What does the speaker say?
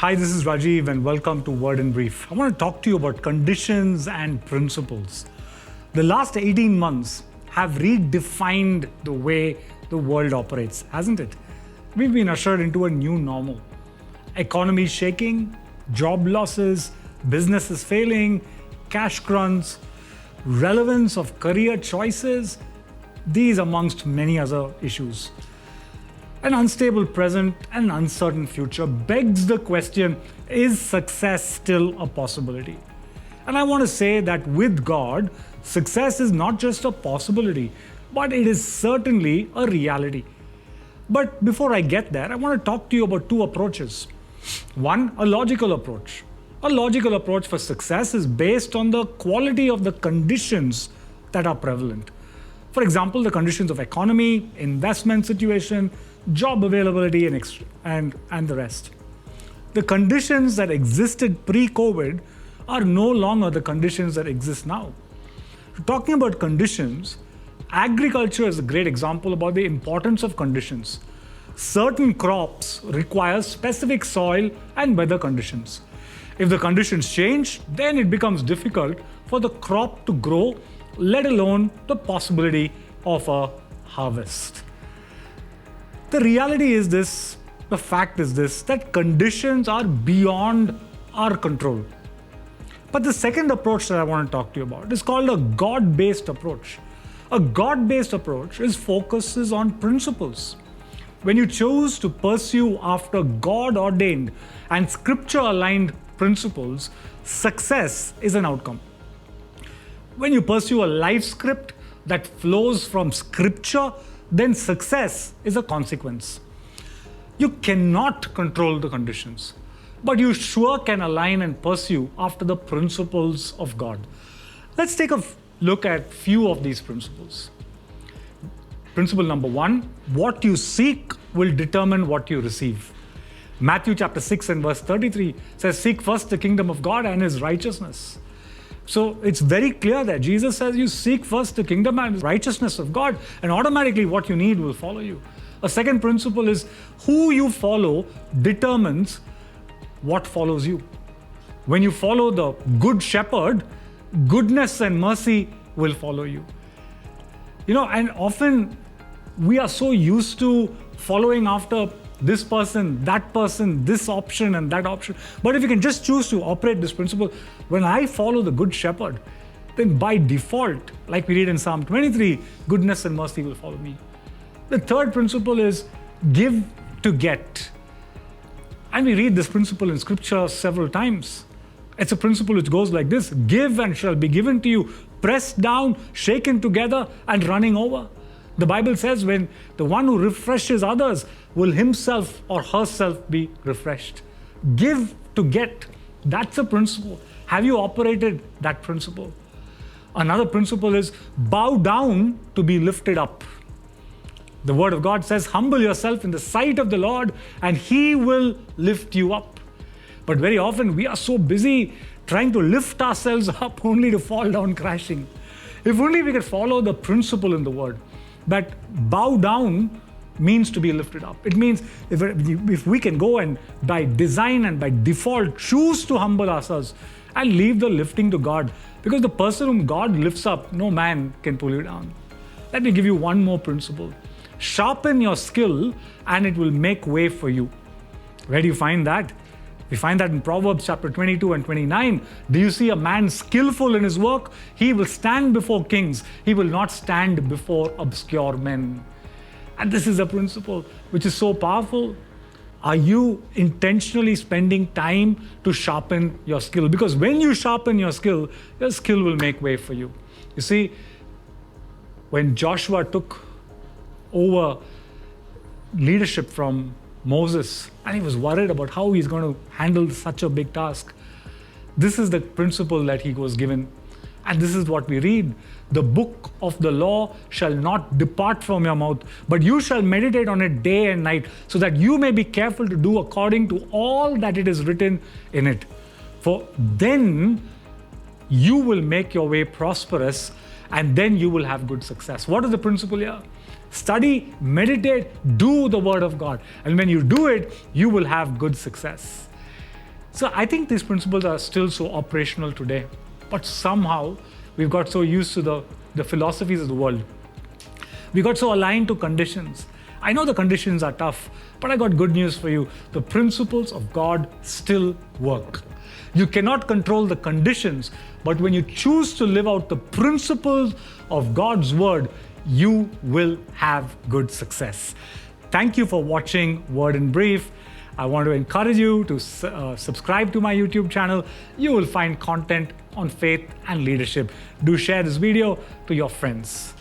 Hi, this is Rajiv and welcome to Word in Brief. I want to talk to you about conditions and principles. The last 18 months have redefined the way the world operates, hasn't it? We've been ushered into a new normal. Economy shaking, job losses, businesses failing, cash crunch, relevance of career choices, these amongst many other issues. An unstable present and uncertain future begs the question, is success still a possibility? And I want to say that with God, success is not just a possibility, but it is certainly a reality. But before I get there, I want to talk to you about two approaches. One, a logical approach. A logical approach for success is based on the quality of the conditions that are prevalent. For example, the conditions of economy, investment situation, job availability, and the rest. The conditions that existed pre-COVID are no longer the conditions that exist now. Talking about conditions, agriculture is a great example about the importance of conditions. Certain crops require specific soil and weather conditions. If the conditions change, then it becomes difficult for the crop to grow, let alone the possibility of a harvest. The reality is this, the fact is this, that conditions are beyond our control. But the second approach that I want to talk to you about is called a God-based approach. A God-based approach focuses on principles. When you choose to pursue after God-ordained and scripture-aligned principles, success is an outcome. When you pursue a life script that flows from scripture, then success is a consequence. You cannot control the conditions, but you sure can align and pursue after the principles of God. Let's take a look at few of these principles. Principle number one, what you seek will determine what you receive. Matthew chapter 6 and verse 33 says, seek first the kingdom of God and his righteousness. So it's very clear that Jesus says you seek first the kingdom and righteousness of God, and automatically what you need will follow you. A second principle is who you follow determines what follows you. When you follow the good shepherd, goodness and mercy will follow you. And often we are so used to following after this person, this option and that option. But if you can just choose to operate this principle, when I follow the good shepherd, then by default, like we read in Psalm 23, goodness and mercy will follow me. The third principle is give to get. And we read this principle in scripture several times. It's a principle which goes like this: give and shall be given to you, pressed down, shaken together and running over. The Bible says when the one who refreshes others will himself or herself be refreshed. Give to get. That's a principle. Have you operated that principle? Another principle is bow down to be lifted up. The word of God says, humble yourself in the sight of the Lord and he will lift you up. But very often we are so busy trying to lift ourselves up only to fall down crashing. If only we could follow the principle in the word. That bow down means to be lifted up. It means if we can go and by design and by default choose to humble ourselves and leave the lifting to God, because the person whom God lifts up, no man can pull you down. Let me give you one more principle. Sharpen your skill and it will make way for you. Where do you find that? We find that in Proverbs chapter 22 and 29. Do you see a man skillful in his work? He will stand before kings. He will not stand before obscure men. And this is a principle which is so powerful. Are you intentionally spending time to sharpen your skill? Because when you sharpen your skill will make way for you. You see, when Joshua took over leadership from Moses, and he was worried about how he's going to handle such a big task. This is the principle that he was given. And this is what we read. The book of the law shall not depart from your mouth, but you shall meditate on it day and night, so that you may be careful to do according to all that it is written in it. For then you will make your way prosperous, and then you will have good success. What is the principle here? Study, meditate, do the word of God. And when you do it, you will have good success. So I think these principles are still so operational today, but somehow we've got so used to the philosophies of the world. We got so aligned to conditions. I know the conditions are tough, but I got good news for you. The principles of God still work. You cannot control the conditions, but when you choose to live out the principles of God's word, you will have good success. Thank you for watching Word in Brief. I want to encourage you to subscribe to my YouTube channel. You will find content on faith and leadership. Do share this video to your friends.